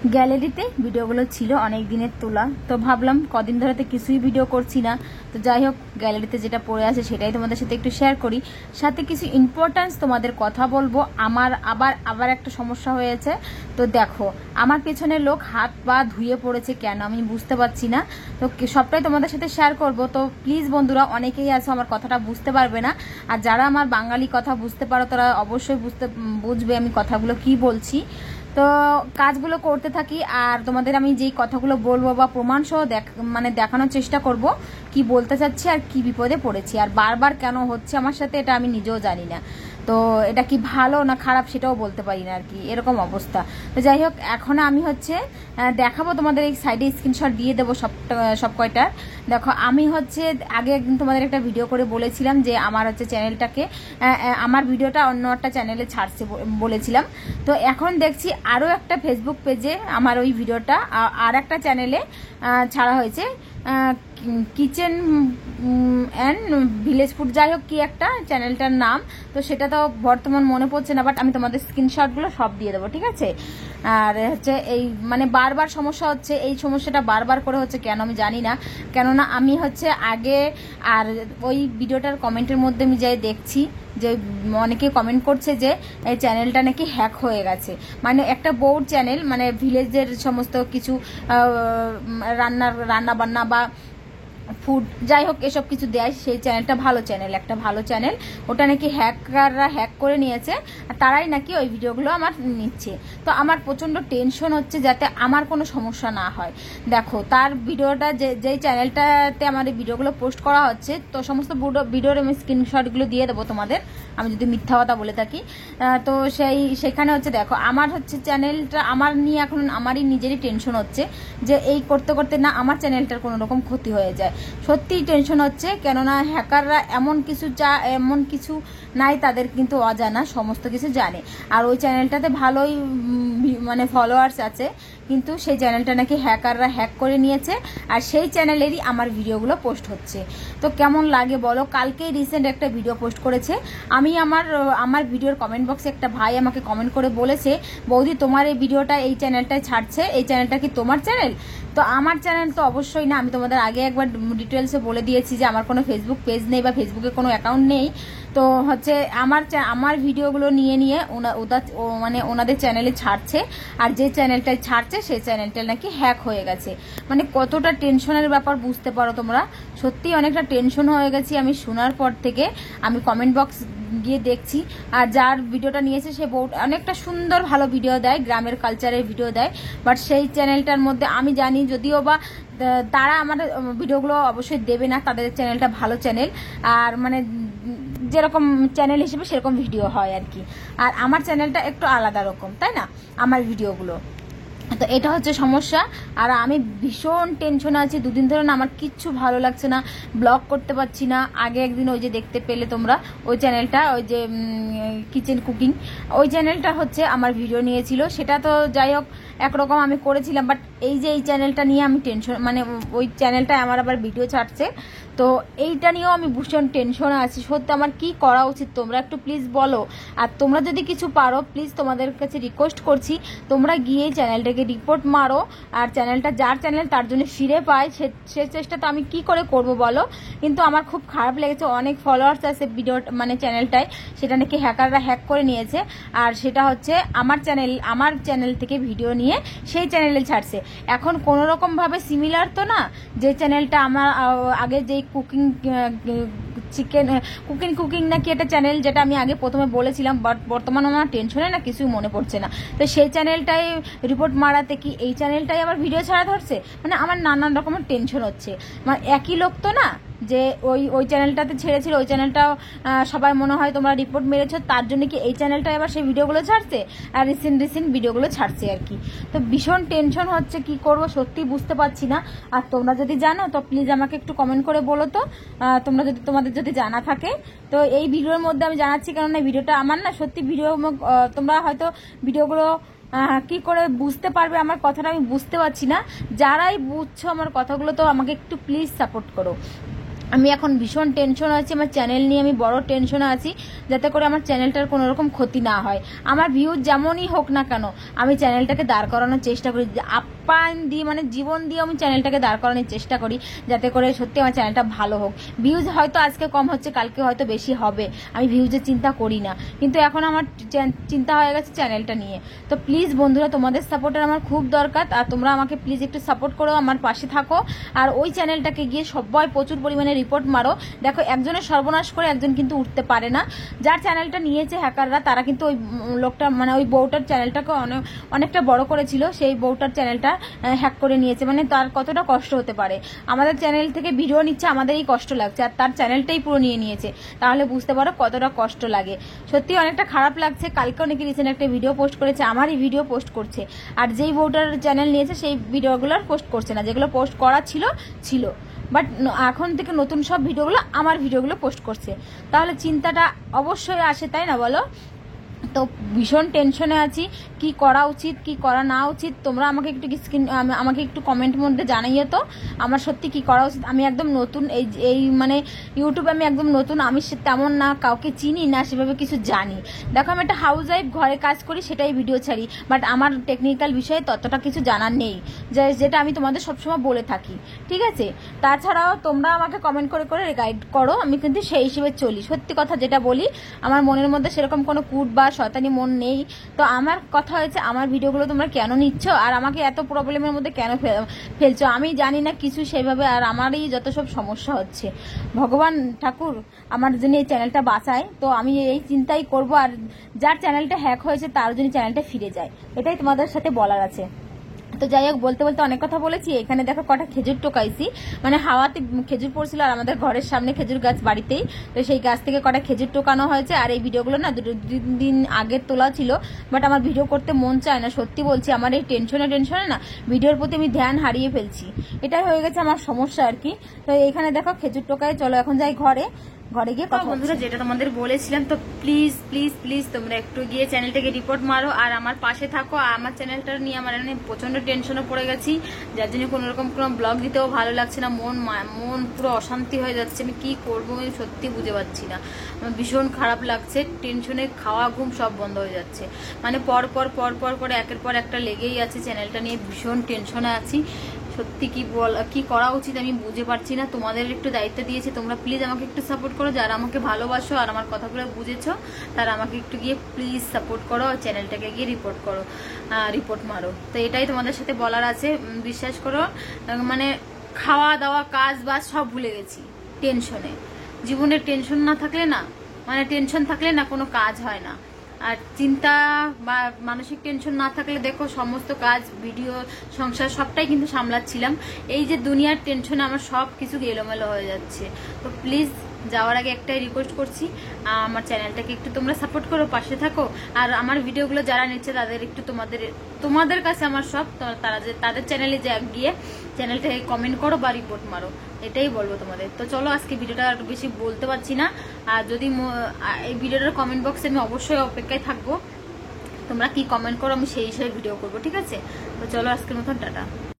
গ্যালারিতে ভিডিওগুলো ছিল অনেক দিনের তোলা, তো ভাবলাম কদিন ধরে তো কিছুই ভিডিও করছি না, তো যাই হোক গ্যালারিতে যেটা পড়ে আছে সেটাই তোমাদের সাথে একটু শেয়ার করি, সাথে কিছু ইম্পর্টেন্স তোমাদের কথা বলবো। আমার আবার একটা সমস্যা হয়েছে। তো দেখো আমার পেছনে লোক হাত পা ধুয়ে পড়েছে, কেন আমি বুঝতে পারছি না। তো সবটাই তোমাদের সাথে শেয়ার করব। তো প্লিজ বন্ধুরা, অনেকেই আছে আমার কথাটা বুঝতে পারবে না, আর যারা আমার বাঙালি কথা বুঝতে পারো তারা অবশ্যই বুঝবে আমি কথাগুলো কি বলছি। তো কাজগুলো করতে থাকি, আর তোমাদের আমি যেই কথাগুলো বলবো বা প্রমাণ সহ দেখানোর চেষ্টা করব কি বলতে চাচ্ছি আর কি বিপদে পড়েছি, আর বারবার কেন হচ্ছে আমার সাথে এটা আমি নিজেও জানি না। তো এটা কি ভালো না খারাপ সেটাও বলতে পারি না আর কি, এরকম অবস্থা। তো যাই হোক, এখন আমি দেখাবো তোমাদের, এই সাইডে স্ক্রিনশট দিয়ে দেবো সব কয়টার। দেখো আমি আগে একদিন তোমাদের একটা ভিডিও করে বলেছিলাম যে আমার চ্যানেলটাকে, আমার ভিডিওটা অন্য একটা চ্যানেলে ছাড়ছে বলেছিলাম। তো এখন দেখছি আরও একটা ফেসবুক পেজে আমার ওই ভিডিওটা আর একটা চ্যানেলে ছাড়া হয়েছে, কিচেন অ্যান্ড ভিলেজ ফুড, যাই হোক কি একটা চ্যানেলটার নাম। তো সেটা তো বর্তমান মনে পড়ছে না, বাট আমি তোমাদের স্ক্রিনশটগুলো সব দিয়ে দেবো, ঠিক আছে। আর এই বারবার সমস্যা হচ্ছে, এই সমস্যাটা বারবার করে হচ্ছে কেন আমি জানি না। কেননা আমি আগে আর ওই ভিডিওটার কমেন্টের মধ্যে আমি যাই দেখছি যে অনেকে কমেন্ট করছে যে এই চ্যানেলটা নাকি হ্যাক হয়ে গেছে। একটা বউর চ্যানেল, ভিলেজের সমস্ত কিছু রান্না বান্না বা ফুড, যাই হোক এসব কিছু দেয়, সেই চ্যানেলটা একটা ভালো চ্যানেল, ওটা নাকি হ্যাকাররা হ্যাক করে নিয়েছে, আর তারাই নাকি ওই ভিডিওগুলো আমার নিচ্ছে। তো আমার প্রচণ্ড টেনশন হচ্ছে যাতে আমার কোনো সমস্যা না হয়। দেখো তার ভিডিওটা যেই চ্যানেলটাতে আমার এই ভিডিওগুলো পোস্ট করা হচ্ছে, তো সমস্ত ভিডিওর আমি স্ক্রিনশটগুলো দিয়ে দেবো তোমাদের, আমি যদি মিথ্যা কথা বলে থাকি। তো সেখানে দেখো আমার চ্যানেলটা আমার নিয়ে এখন আমারই নিজেরই টেনশন হচ্ছে যে এই করতে করতে না আমার চ্যানেলটার কোনো রকম ক্ষতি হয়ে যায়। সত্যিই টেনশন হচ্ছে, কেননা হ্যাকাররা এমন কিছু নাই, তাদের কিন্তু অজানা সমস্ত কিছু জানে। আর ওই চ্যানেলটাতে ভালোই ফলোয়ার্স আছে, কিন্তু সেই চ্যানেলটা নাকি হ্যাকাররা হ্যাক করে নিয়েছে, আর সেই চ্যানেলেরই আমার ভিডিওগুলো পোস্ট হচ্ছে। তো কেমন লাগে বলো। কালকেই রিসেন্ট একটা ভিডিও পোস্ট করেছে, আমি আমার ভিডিওর কমেন্ট বক্সে একটা ভাই আমাকে কমেন্ট করে বলেছে, বৌদি তোমার এই ভিডিওটা এই চ্যানেলটায় ছাড়ছে, এই চ্যানেলটা কি তোমার চ্যানেল? তো আমার চ্যানেল তো অবশ্যই না, আমি তোমাদের আগে একবার ডিটেলসে বলে দিয়েছি যে আমার কোনো ফেসবুক পেজ নেই বা ফেসবুকে কোনো অ্যাকাউন্ট নেই। তো আমার ভিডিওগুলো নিয়ে ওনাদের চ্যানেলে ছাড়ছে, আর যে চ্যানেলটায় ছাড়ছে সেই চ্যানেলটা নাকি হ্যাক হয়ে গেছে। কতটা টেনশনের ব্যাপার বুঝতে পারো তোমরা। সত্যি অনেকটা টেনশন হয়ে গেছি আমি শোনার পর থেকে। আমি কমেন্ট বক্স গিয়ে দেখছি, আর যার ভিডিওটা নিয়েছে সে অনেকটা সুন্দর ভালো ভিডিও দেয়, গ্রামের কালচারের ভিডিও দেয়, বাট সেই চ্যানেলটার মধ্যে আমি জানি যদিও বা তারা আমাদের ভিডিওগুলো অবশ্যই দেবে না, তাদের চ্যানেলটা ভালো চ্যানেল, আর যেরকম চ্যানেল হিসেবে সেরকম ভিডিও হয় আর কি। আর আমার চ্যানেলটা একটু আলাদা রকম, তাই না, আমার ভিডিওগুলো। তো এটা সমস্যা, আর আমি ভীষণ টেনশন আছি। দুদিন ধরে না আমার কিচ্ছু ভালো লাগছে না, ব্লগ করতে পারছি না। আগে একদিন ওই যে দেখতে পেলে তোমরা ওই চ্যানেলটা, ওই যে কিচেন কুকিং, ওই চ্যানেলটা আমার ভিডিও নিয়েছিল, সেটা তো যাই হোক একরকম আমি করেছিলাম, বাট এই চ্যানেলটা নিয়ে আমি টেনশন, ওই চ্যানেলটায় আমার আবার ভিডিও ছাড়ছে, তো এইটা নিয়েও আমি ভীষণ টেনশনে আছি। সত্যি আমার কি করা উচিত তোমরা একটু প্লিজ বলো। আর তোমরা যদি কিছু পারো প্লিজ তোমাদের কাছে রিকোয়েস্ট করছি, তোমরা গিয়ে চ্যানেলটাকে রিপোর্ট মারো, আর চ্যানেলটা যার চ্যানেল তার জন্য ফিরে পায় সে চেষ্টা তো আমি কি করে করব বলো। কিন্তু আমার খুব খারাপ লেগেছে, অনেক ফলোয়ার্স আছে ভিডিও চ্যানেলটায়, সেটা নাকি হ্যাকাররা হ্যাক করে নিয়েছে, আর সেটা আমার চ্যানেল থেকে ভিডিও নিয়ে সেই চ্যানেলে ছাড়ছে। এখন কোনো রকমভাবে সিমিলার তো না, যে চ্যানেলটা আমার আগে যে কুকিং নাকি একটা চ্যানেল, যেটা আমি আগে প্রথমে বলেছিলাম, বাট বর্তমানে আমার টেনশনে না কিছুই মনে পড়ছে না। তো সেই চ্যানেলটাই রিপোর্ট মারাতে কি এই চ্যানেলটাই আবার ভিডিও ছাড়া ধরছে, আমার নানান রকমের টেনশন হচ্ছে। একই লোক তো না, যে ওই চ্যানেলটাতে ছেড়েছিল, ওই চ্যানেলটাও সবাই মনে হয় তোমরা রিপোর্ট মেরেছো, তার জন্য কি এই চ্যানেলটাই আবার সেই ভিডিওগুলো ছাড়ছে, আর রিসেন্ট ভিডিওগুলো ছাড়ছে আর কি। তো ভীষণ টেনশন হচ্ছে, কি করব সত্যি বুঝতে পারছি না। আর তোমরা যদি জানো তো প্লিজ আমাকে একটু কমেন্ট করে বলো তো, তোমাদের যদি জানা থাকে। তো এই ভিডিওর মধ্যে আমি জানাচ্ছি, কারণ এই ভিডিওটা আমার না সত্যি তোমরা হয়তো ভিডিওগুলো কি করে বুঝতে পারবে আমার কথাটা, আমি বুঝতে পারছি না। যারাই বুঝছো আমার কথাগুলো, তো আমাকে একটু প্লিজ সাপোর্ট করো। আমি এখন ভীষণ টেনশন আছি আমার চ্যানেল নিয়ে, আমি বড় টেনশনে আছি যাতে করে আমার চ্যানেলটার কোনো রকম ক্ষতি না হয়। আমার ভিউজ যেমনই হোক না কেন আমি চ্যানেলটাকে দাঁড় করানোর চেষ্টা করি, আপ্যায়ন দিয়ে মানে জীবন দিয়ে আমি চ্যানেলটাকে দাঁড় করানোর চেষ্টা করি যাতে করে সত্যি আমার চ্যানেলটা ভালো হোক। ভিউজ হয়তো আজকে কম হচ্ছে, কালকে হয়তো বেশি হবে, আমি ভিউজের চিন্তা করি না, কিন্তু এখন আমার চিন্তা হয়ে গেছে চ্যানেলটা নিয়ে। তো প্লিজ বন্ধুরা তোমাদের সাপোর্টের আমার খুব দরকার, আর তোমরা আমাকে প্লিজ একটু সাপোর্ট করো, আমার পাশে থাকো। আর ওই চ্যানেলটাকে গিয়ে সবাই প্রচুর পরিমাণে রিপোর্ট মারো। দেখো একজনের সর্বনাশ করে একজন কিন্তু উঠতে পারে না। যার চ্যানেলটা নিয়েছে হ্যাকাররা তারা কিন্তু ওই লোকটা মানে ওই বউটার চ্যানেলটাকে অনেকটা বড় করেছিল, সেই বউটার চ্যানেলটা হ্যাক করে নিয়েছে। মানে তার কতটা কষ্ট হতে পারে, আমাদের চ্যানেল থেকে ভিডিও নিচ্ছে আমাদেরই কষ্ট লাগছে, আর তার চ্যানেলটাই পুরো নিয়ে নিয়েছে, তাহলে বুঝতে পারো কতটা কষ্ট লাগে। সত্যি অনেকটা খারাপ লাগছে। কালকে অনেকে রিসেন্ট একটা ভিডিও পোস্ট করেছে, আমারই ভিডিও পোস্ট করছে, আর যেই বউটার চ্যানেল নিয়েছে সেই ভিডিওগুলো পোস্ট করছে না, যেগুলো পোস্ট করা ছিল বাট এখন থেকে নতুন সব ভিডিওগুলো আমার ভিডিওগুলো পোস্ট করছে। তাহলে চিন্তাটা অবশ্যই আসে, তাই না বলো? তো ভীষণ টেনশনে আছি, কি করা উচিত কি করা না উচিত তোমরা আমাকে একটু কমেন্টের মধ্যে জানাইও তো আমার সত্যি কি করা উচিত। আমি একদম নতুন এই মানে ইউটিউবে আমি একদম নতুন, আমি তেমন না কাউকে চিনি না সেভাবে কিছু জানি। দেখো আমি একটা হাউস ওয়াইফ, ঘরে কাজ করি সেটাই ভিডিও ছাড়ি, বাট আমার টেকনিক্যাল বিষয়ে ততটা কিছু জানার নেই, যেটা আমি তোমাদের সবসময় বলে থাকি, ঠিক আছে? তাছাড়াও তোমরা আমাকে কমেন্ট করে করে গাইড করো, আমি কিন্তু সেই হিসেবে চলি। সত্যি কথা যেটা বলি, আমার মনের মধ্যে সেরকম কোনো কুট বা শয়তানি মন নেই। তো আমার কথা হয়েছে আমার ভিডিওগুলো তোমরা কেন নিচ্ছ আর আমাকে এত প্রবলেমের মধ্যে কেন ফেলছো আমি জানি না কিছু সেভাবে, আর আমারই যত সব সমস্যা হচ্ছে। ভগবান ঠাকুর আমার জন্য এই চ্যানেলটা বাঁচায়, তো আমি এই চিন্তাই করব, আর যার চ্যানেলটা হ্যাক হয়েছে তার জন্য চ্যানেলটা ফিরে যায়, এটাই তোমাদের সাথে বলার আছে। তো যাই হোক, বলতে বলতে অনেক কথা বলেছি। এখানে দেখো কটা খেজুর টোকাইছি, মানে হাওয়াতে খেজুর পড়ছিল, আর আমাদের ঘরের সামনে খেজুর গাছ বাড়িতেই, তো সেই গাছ থেকে কটা খেজুর টোকানো হয়েছে। আর এই ভিডিওগুলো না দিন আগে তোলা ছিল, বাট আমার ভিডিও করতে মন চায় না, সত্যি বলছি। আমার এই টেনশনে না ভিডিওর প্রতি আমি ধ্যান হারিয়ে ফেলছি, এটাই হয়ে গেছে আমার সমস্যা আর কি। তো এখানে দেখো খেজুর টোকায়, চলো এখন যাই ঘরে গিয়ে কথা। বন্ধুরা যেটা তোমাদের বলেছিলাম, তো প্লিজ প্লিজ প্লিজ তোমরা একটু গিয়ে চ্যানেলটাকে রিপোর্ট মারো আর আমার পাশে থাকো। আমার চ্যানেলটা নিয়ে আমার প্রচন্ড টেনশনে পড়ে গেছি, যার জন্য কোনো রকম কোনো ব্লগ দিতেও ভালো লাগছে না, মন পুরো অশান্তি হয়ে যাচ্ছে। আমি কি করবো আমি সত্যি বুঝে পাচ্ছি না, আমার ভীষণ খারাপ লাগছে, টেনশনে খাওয়া ঘুম সব বন্ধ হয়ে যাচ্ছে, মানে পর পর করে একের পর একটা লেগেই আছে। চ্যানেলটা নিয়ে ভীষণ টেনশনে আছি, সত্যি কি করা উচিত আমি বুঝে পারছি না। তোমাদের একটু দায়িত্ব দিয়েছি, তোমরা প্লিজ আমাকে একটু সাপোর্ট করো, যারা আমাকে ভালোবাসো আর আমার কথাগুলো বুঝেছো তারা আমাকে একটু গিয়ে প্লিজ সাপোর্ট করো, চ্যানেলটাকে গিয়ে রিপোর্ট মারো। তো এটাই তোমাদের সাথে বলার আছে। বিশ্বাস করো মানে খাওয়া দাওয়া কাজ বাজ সব ভুলে গেছি টেনশনে। জীবনে টেনশন না থাকলে না, মানে টেনশন থাকলে না কোনো কাজ হয় না, আর চিন্তা বা মানসিক টেনশন না থাকলে দেখো সমস্ত কাজ ভিডিও সংসার সবটাই কিন্তু সামলাচ্ছিলাম। এই যে দুনিয়ার টেনশনে আমার সব কিছু এলোমেলো হয়ে যাচ্ছে। তো প্লিজ যাওয়ার আগে একটাই রিকোয়েস্ট করছি, আমার চ্যানেলটাকে একটু তোমরা সাপোর্ট করো, পাশে থাকো। আর আমার ভিডিওগুলো যারা নিচ্ছে তাদের একটু তোমাদের কাছে আমার সব, তাদের চ্যানেলে গিয়ে চ্যানেলটাকে কমেন্ট করো বা রিপোর্ট মারো, এটাই বলবো তোমাদের। তো চলো আজকে ভিডিওটা আর বেশি বলতে পারছি না, আর যদি এই ভিডিওটার কমেন্ট বক্সে আমি অবশ্যই অপেক্ষায় থাকবো, তোমরা কি কমেন্ট করো আমি সেই হিসেবে ভিডিও করবো, ঠিক আছে? তো চলো আজকের মতন টাটা।